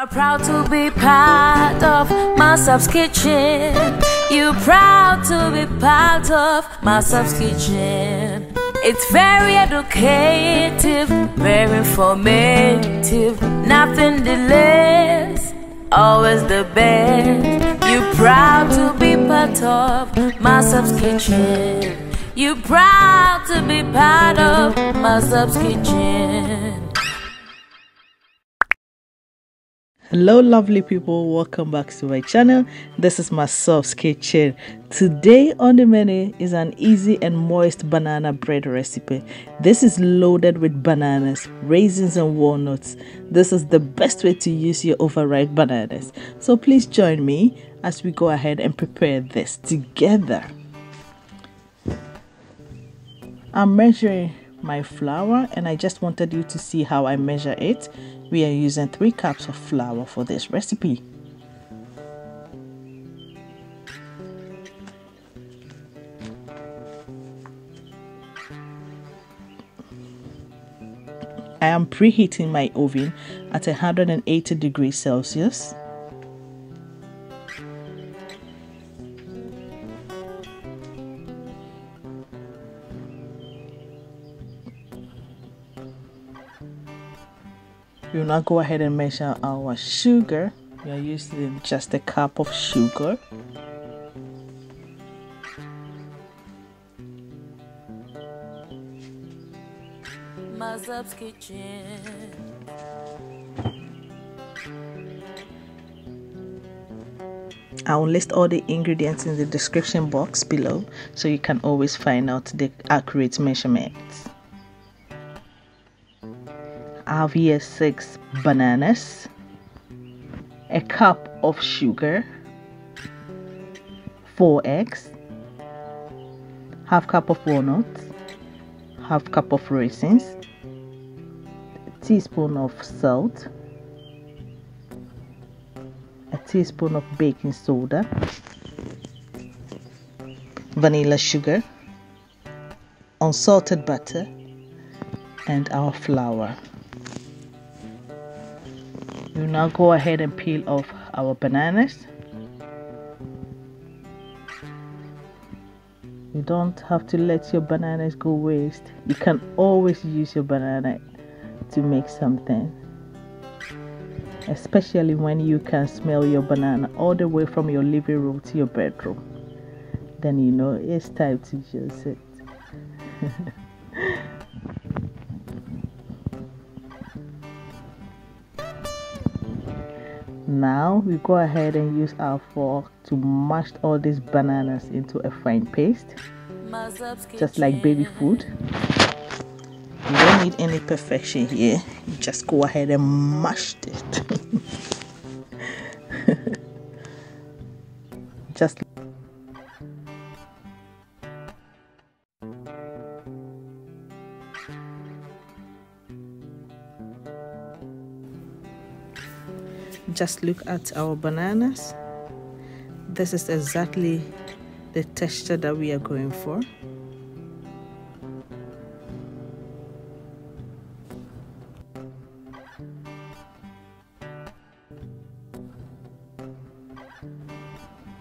are proud to be part of Masof's kitchen. You're proud to be part of Masof's kitchen. It's very educative, very informative, nothing delays, always the best. You're proud to be part of Masof's kitchen. You're proud to be part of Masof's kitchen. Hello lovely people, welcome back to my channel. This is Masof's kitchen. Today on the menu is an easy and moist banana bread recipe. This is loaded with bananas, raisins and walnuts. This is the best way to use your overripe bananas. So please join me as we go ahead and prepare this together. I'm measuring my flour and I just wanted you to see how I measure it. We are using 3 cups of flour for this recipe. I am preheating my oven at 180 degrees Celsius. We will now go ahead and measure our sugar. We are using just a cup of sugar. Masof's kitchen. I will list all the ingredients in the description box below so you can always find out the accurate measurements. I have here 6 bananas, a cup of sugar, 4 eggs, half cup of walnuts, half cup of raisins, a teaspoon of salt, a teaspoon of baking soda, vanilla sugar, unsalted butter, and our flour. We'll now go ahead and peel off our bananas. You don't have to let your bananas go waste. You can always use your banana to make something. Especially when you can smell your banana all the way from your living room to your bedroom. Then you know it's time to use it. Now we go ahead and use our fork to mash all these bananas into a fine paste, just like baby food. You don't need any perfection here, you just go ahead and mash it. Just look at our bananas. This is exactly the texture that we are going for.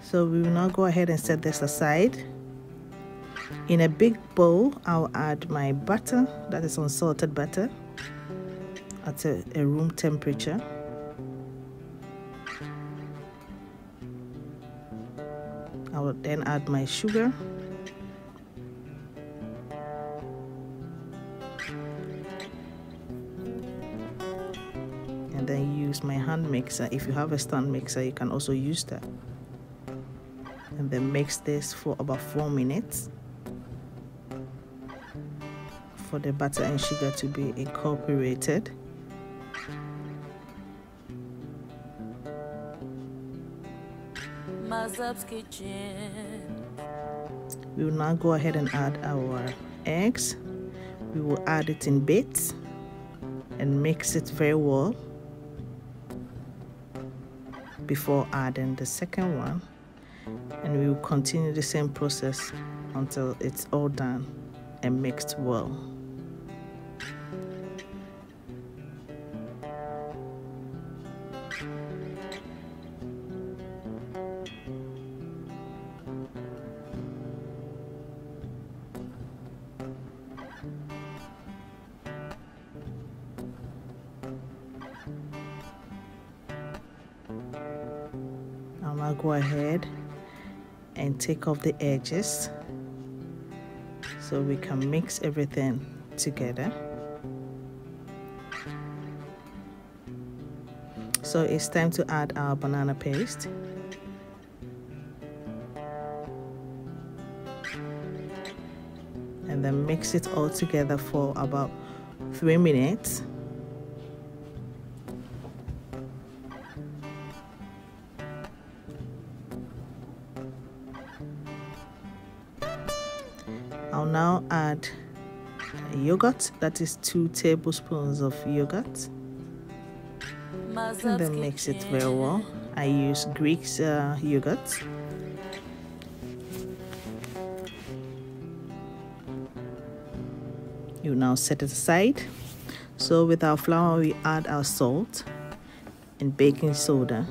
So we will now go ahead and set this aside. In a big bowl, I'll add my butter, that is unsalted butter, at a room temperature. I will then add my sugar, and then use my hand mixer. If you have a stand mixer, you can also use that. And then mix this for about 4 minutes for the butter and sugar to be incorporated. Masof's kitchen. We will now go ahead and add our eggs. We will add it in bits and mix it very well before adding the second one, and we will continue the same process until it's all done and mixed well. I'll go ahead and take off the edges so we can mix everything together. So it's time to add our banana paste. And then mix it all together for about 3 minutes. I'll now add yogurt, that is 2 tablespoons of yogurt, and then mix it very well. I use Greek's yogurt. You now set it aside. So with our flour, we add our salt and baking soda.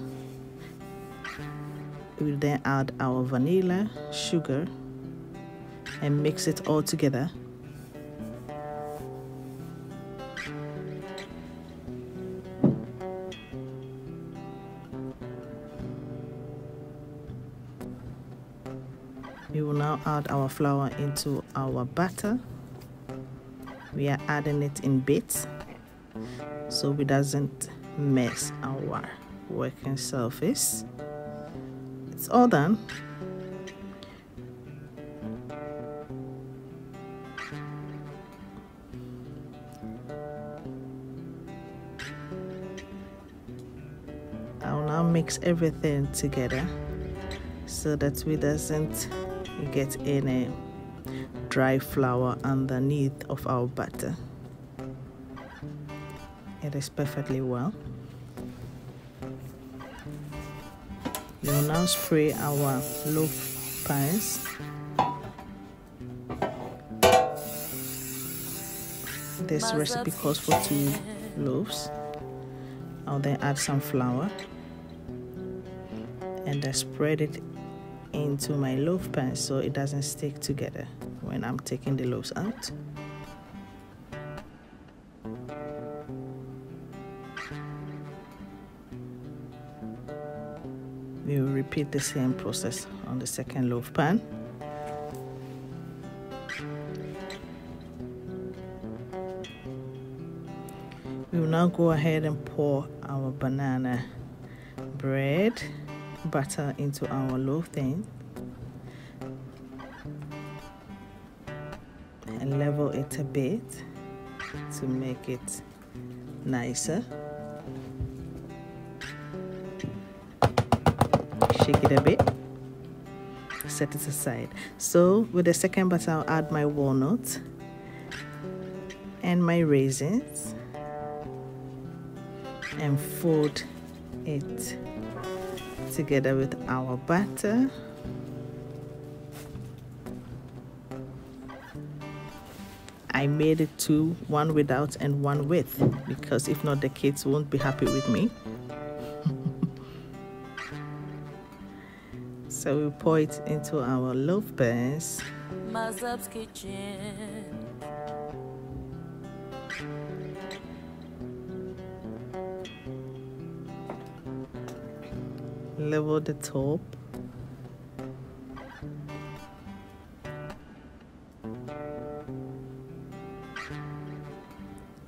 We'll then add our vanilla, sugar, and mix it all together. We will now add our flour into our batter. We are adding it in bits so it doesn't mess our working surface. It's all done. I'll now mix everything together so that we doesn't get any dry flour underneath of our batter. It is perfectly well. We will now spray our loaf pans. This recipe calls for 2 loaves. I'll then add some flour and I spread it into my loaf pan so it doesn't stick together when I'm taking the loaves out. We will repeat the same process on the second loaf pan. We will now go ahead and pour our banana bread butter into our loaf thing and level it a bit to make it nicer. Shake it a bit, set it aside. So with the second batter, I'll add my walnut and my raisins and fold it together with our batter. I made it 2, 1 without and 1 with, because if not the kids won't be happy with me. So we pour it into our loaf pans. Masof's kitchen. Level the top.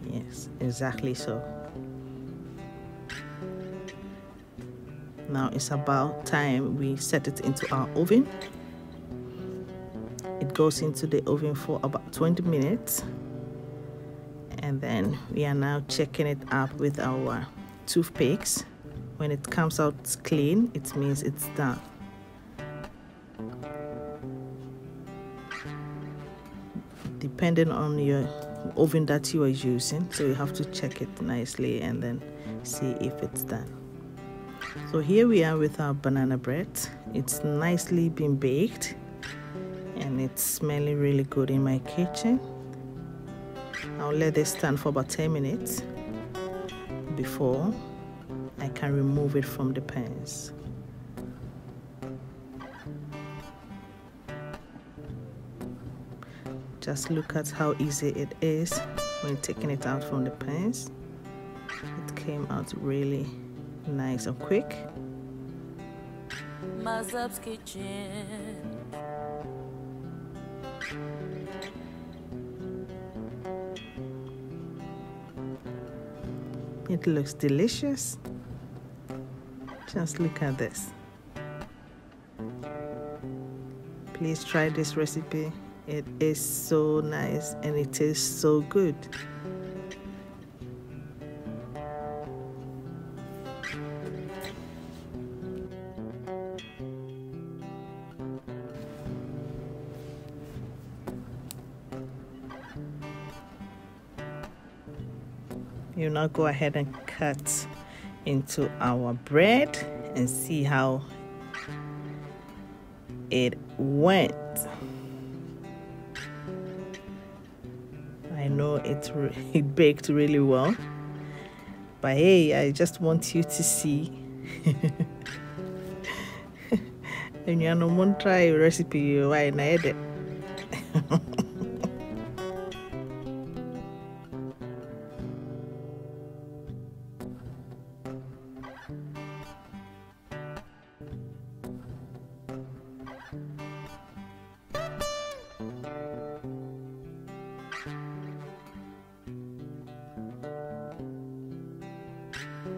Yes, exactly so. Now it's about time we set it into our oven. It goes into the oven for about 20 minutes. And then we are now checking it up with our toothpicks. When it comes out clean, it means it's done. Depending on your oven that you are using, so you have to check it nicely and then see if it's done. So here we are with our banana bread. It's nicely been baked and it's smelling really good in my kitchen. I'll let this stand for about 10 minutes before I can remove it from the pans. Just look at how easy it is when taking it out from the pans. It came out really nice and quick. Masof's kitchen. It looks delicious. Just look at this. Please try this recipe. It is so nice and it tastes so good. You now go ahead and cut into our bread and see how it went. I know it baked really well, but hey, I just want you to see. And you know, won't try a recipe. Why not it?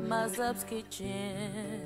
Masof's kitchen.